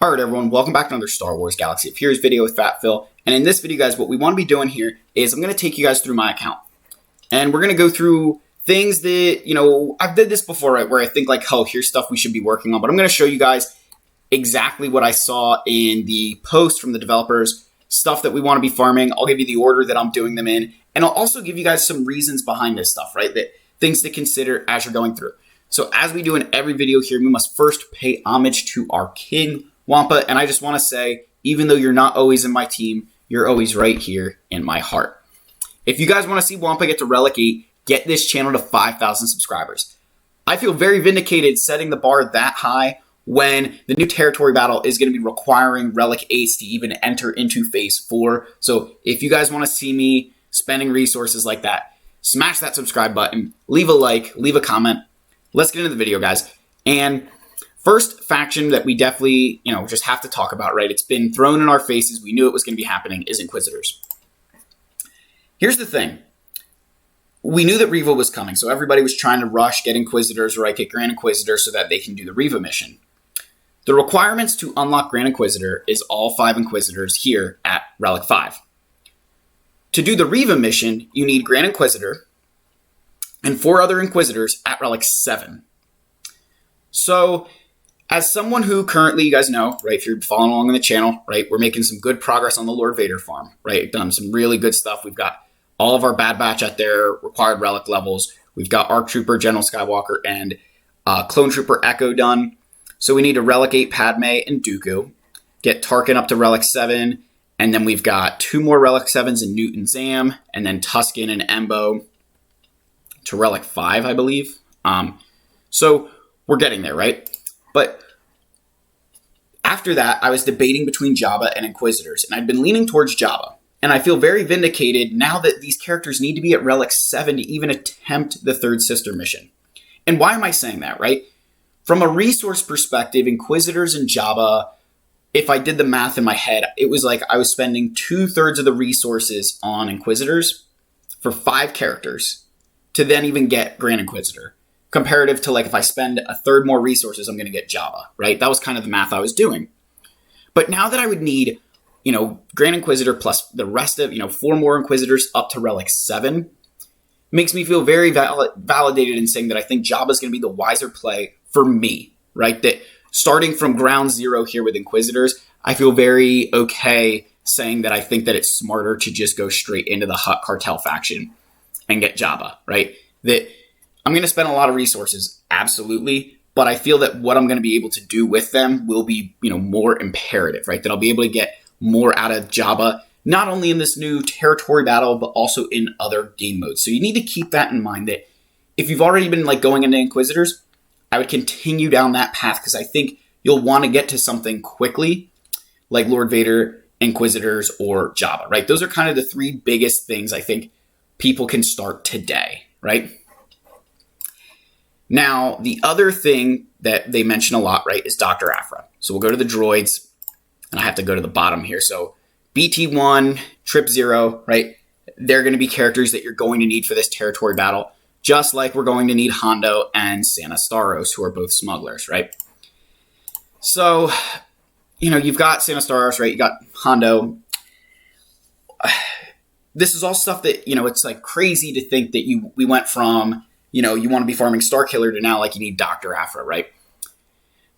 Alright everyone, welcome back to another Star Wars Galaxy of Heroes video with Fat Phil. And in this video guys, what we want to be doing here is I'm going to take you guys through my account. And we're going to go through things that, I've did this before, right, where I think like, oh, here's stuff we should be working on. But I'm going to show you guys exactly what I saw in the post from the developers, stuff that we want to be farming. I'll give you the order that I'm doing them in. And I'll also give you guys some reasons behind this stuff, right, that things to consider as you're going through. So as we do in every video here, we must first pay homage to our king, Wampa, and I just want to say, even though you're not always in my team, you're always right here in my heart. If you guys want to see Wampa get to Relic 8, get this channel to 5,000 subscribers. I feel very vindicated setting the bar that high when the new territory battle is going to be requiring Relic 8s to even enter into Phase 4. So if you guys want to see me spending resources like that, smash that subscribe button, leave a like, leave a comment. Let's get into the video, guys. And first faction that we definitely, just have to talk about, right? It's been thrown in our faces. We knew it was going to be happening, is Inquisitors. Here's the thing. We knew that Reva was coming, so everybody was trying to rush, get Inquisitors, right? Get Grand Inquisitor so that they can do the Reva mission. The requirements to unlock Grand Inquisitor is all 5 Inquisitors here at Relic 5. To do the Reva mission, you need Grand Inquisitor and 4 other Inquisitors at Relic 7. So, as someone who currently, you guys know, right, if you're following along on the channel, right, we're making some good progress on the Lord Vader farm, right? Done some really good stuff. We've got all of our Bad Batch at their required relic levels. We've got ARC Trooper, General Skywalker, and Clone Trooper Echo done. So we need to Relic 8 Padme and Dooku, get Tarkin up to Relic 7, and then we've got 2 more Relic 7s in Newt and Zam, and then Tusken and Embo to Relic 5, I believe. So we're getting there, right? But after that, I was debating between Jabba and Inquisitors, and I'd been leaning towards Jabba. And I feel very vindicated now that these characters need to be at Relic 7 to even attempt the Third Sister mission. And why am I saying that, right? From a resource perspective, Inquisitors and Jabba, if I did the math in my head, it was like I was spending 2/3 of the resources on Inquisitors for 5 characters to then even get Grand Inquisitor. Comparative to like if I spend 1/3 more resources, I'm going to get Jabba, right? That was kind of the math I was doing. But now that I would need, Grand Inquisitor plus the rest of, 4 more Inquisitors up to Relic 7, makes me feel very validated in saying that I think Jabba is going to be the wiser play for me, right? That starting from ground zero here with Inquisitors, I feel very okay saying that I think that it's smarter to just go straight into the Hutt cartel faction and get Jabba, right? That I'm going to spend a lot of resources, absolutely, but I feel that what I'm going to be able to do with them will be, more imperative, right? That I'll be able to get more out of Jabba, not only in this new territory battle, but also in other game modes. So you need to keep that in mind that if you've already been like going into Inquisitors, I would continue down that path because I think you'll want to get to something quickly, like Lord Vader, Inquisitors, or Jabba, right? Those are kind of the 3 biggest things I think people can start today, right? Now, the other thing that they mention a lot, right, is Doctor Aphra. So we'll go to the droids, and I have to go to the bottom here. So BT-1, Trip 0, right, they're going to be characters that you're going to need for this territory battle, just like we're going to need Hondo and Santa Staros, who are both smugglers, right? So, you've got Santa Staros, right, you got Hondo. This is all stuff that, it's like crazy to think that we went from, you want to be farming Starkiller to now like you need Doctor Aphra, right?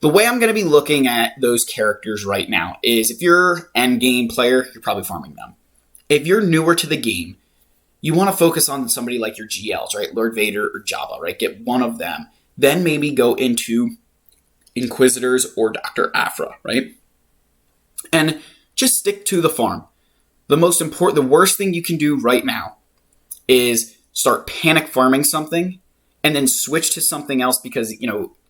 The way I'm going to be looking at those characters right now is if you're endgame player, you're probably farming them. If you're newer to the game, you want to focus on somebody like your GLs, right? Lord Vader or Jabba, right? Get one of them. Then maybe go into Inquisitors or Doctor Aphra, right? And just stick to the farm. The worst thing you can do right now is start panic farming something and then switch to something else because,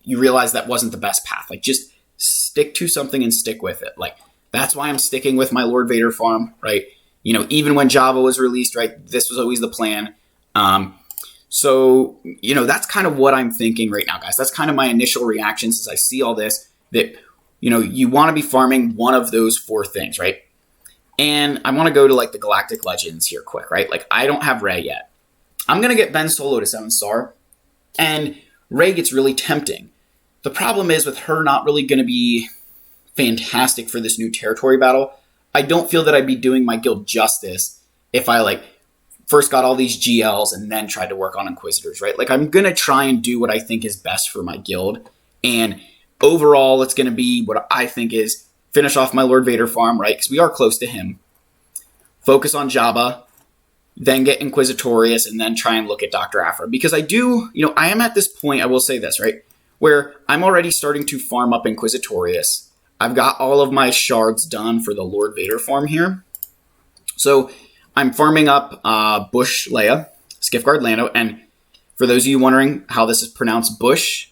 you realize that wasn't the best path. Like, just stick to something and stick with it. Like, that's why I'm sticking with my Lord Vader farm, right? Even when Jabba was released, right, this was always the plan. So, that's kind of what I'm thinking right now, guys. That's kind of my initial reactions as I see all this, that, you want to be farming one of those 4 things, right? And I want to go to, like, the Galactic Legends here quick, right? Like, I don't have Rey yet. I'm going to get Ben Solo to 7 star, and Rey gets really tempting. The problem is with her not really going to be fantastic for this new territory battle. I don't feel that I'd be doing my guild justice if I like first got all these GLs and then tried to work on Inquisitors, right? Like I'm going to try and do what I think is best for my guild. And overall, it's going to be what I think is finish off my Lord Vader farm, right? Because we are close to him. Focus on Jabba, then get Inquisitorius, and then try and look at Doctor Aphra. Because I do, I am at this point, I will say this, right? Where I'm already starting to farm up Inquisitorius. I've got all of my shards done for the Lord Vader farm here. So I'm farming up Bush Leia, Skiffguard Lando, and for those of you wondering how this is pronounced Bush,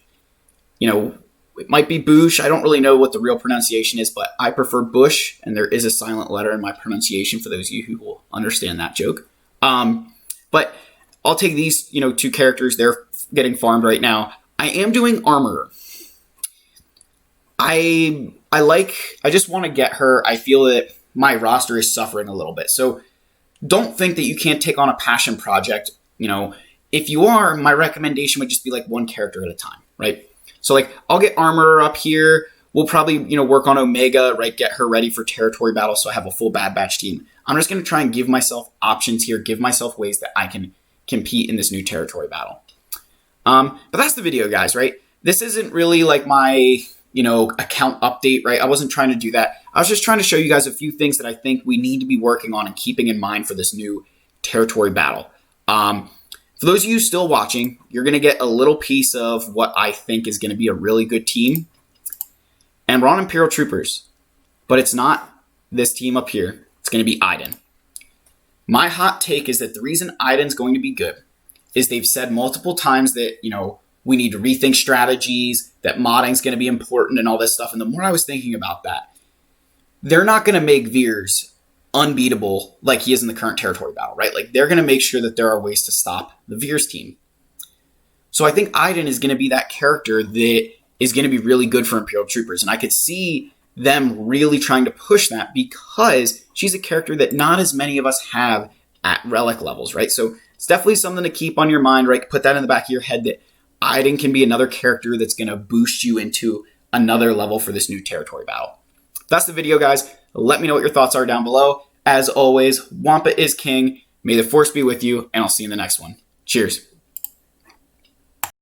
it might be Bush. I don't really know what the real pronunciation is, but I prefer Bush, and there is a silent letter in my pronunciation for those of you who will understand that joke. But I'll take these, two characters. They're getting farmed right now. I am doing Armorer. I just want to get her. I feel that my roster is suffering a little bit. So don't think that you can't take on a passion project. If you are, my recommendation would just be like one character at a time, right? So like I'll get Armorer up here. We'll probably, work on Omega, right? Get her ready for territory battle so I have a full Bad Batch team. I'm just going to try and give myself options here, give myself ways that I can compete in this new territory battle. But that's the video, guys, right? This isn't really like my, account update, right? I wasn't trying to do that. I was just trying to show you guys a few things that I think we need to be working on and keeping in mind for this new territory battle. For those of you still watching, you're going to get a little piece of what I think is going to be a really good team. And we're on Imperial Troopers, but it's not this team up here. It's going to be Iden. My hot take is that the reason Iden's going to be good is they've said multiple times that, we need to rethink strategies, that modding's going to be important and all this stuff. And the more I was thinking about that, they're not going to make Veers unbeatable like he is in the current territory battle, right? Like they're going to make sure that there are ways to stop the Veers team. So I think Iden is going to be that character that is going to be really good for Imperial Troopers. And I could see them really trying to push that because she's a character that not as many of us have at relic levels, right? So it's definitely something to keep on your mind, right? Put that in the back of your head that Iden can be another character that's going to boost you into another level for this new territory battle. That's the video, guys. Let me know what your thoughts are down below. As always, Wampa is king. May the force be with you, and I'll see you in the next one. Cheers.